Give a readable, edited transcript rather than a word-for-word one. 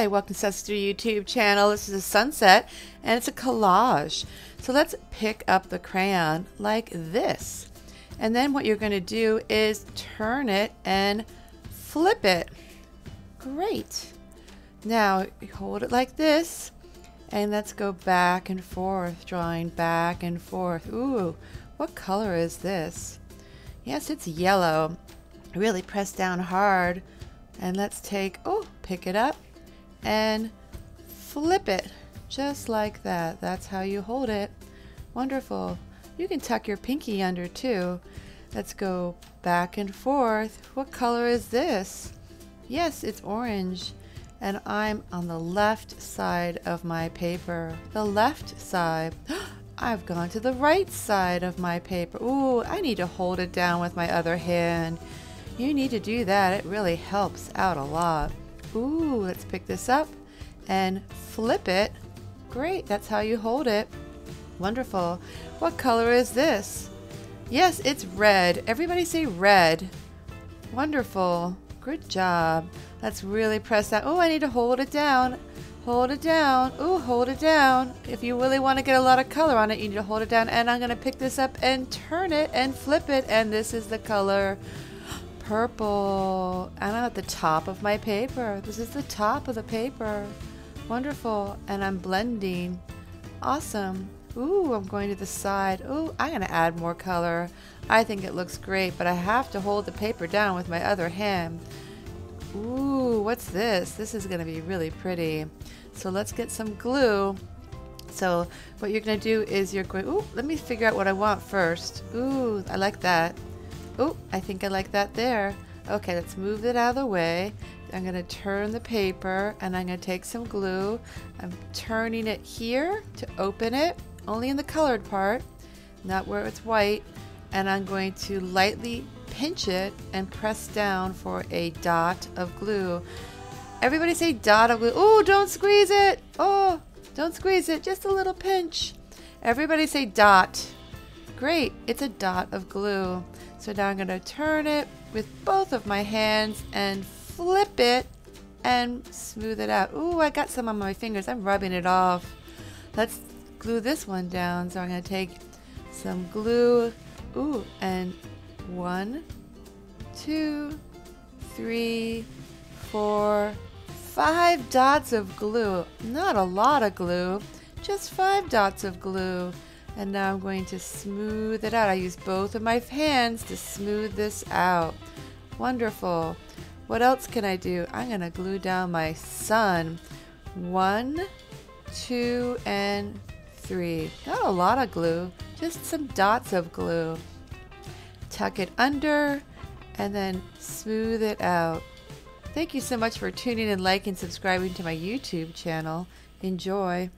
Hi, welcome to Sesame YouTube channel. This is a sunset and it's a collage. So let's pick up the crayon like this. And then what you're going to do is turn it and flip it. Great. Now hold it like this and let's go back and forth, drawing back and forth. Ooh, what color is this? Yes, it's yellow. Really press down hard. And let's pick it up and flip it just like that. That's how you hold it. Wonderful. You can tuck your pinky under too. Let's go back and forth. What color is this? Yes, it's orange. And I'm on the left side of my paper. The left side. I've gone to the right side of my paper. Ooh, I need to hold it down with my other hand. You need to do that. It really helps out a lot. Ooh, let's pick this up and flip it. Great, that's how you hold it. Wonderful. What color is this? Yes, it's red. Everybody say red. Wonderful. Good job. Let's really press that. Oh, I need to hold it down. Hold it down. Ooh, hold it down. If you really want to get a lot of color on it, you need to hold it down. And I'm going to pick this up and turn it and flip it. And this is the color purple. And I'm at the top of my paper. This is the top of the paper. Wonderful. And I'm blending. Awesome. Ooh, I'm going to the side. Ooh, I'm going to add more color. I think it looks great, but I have to hold the paper down with my other hand. Ooh, what's this? This is going to be really pretty. So let's get some glue. So what you're going to do is you're going, ooh, let me figure out what I want first. Ooh, I like that. Oh, I think I like that there. Okay, let's move it out of the way. I'm going to turn the paper and I'm going to take some glue. I'm turning it here to open it, only in the colored part, not where it's white. And I'm going to lightly pinch it and press down for a dot of glue. Everybody say dot of glue. Oh, don't squeeze it. Oh, don't squeeze it. Just a little pinch. Everybody say dot. Great, it's a dot of glue. So now I'm going to turn it with both of my hands and flip it and smooth it out. Ooh, I got some on my fingers. I'm rubbing it off. Let's glue this one down. So I'm going to take some glue. Ooh, and 1, 2, 3, 4, 5 dots of glue. Not a lot of glue, just 5 dots of glue. And now I'm going to smooth it out. I use both of my hands to smooth this out. Wonderful. What else can I do? I'm going to glue down my sun. 1, 2, and 3. Not a lot of glue, just some dots of glue. Tuck it under and then smooth it out. Thank you so much for tuning in, liking, subscribing to my YouTube channel. Enjoy.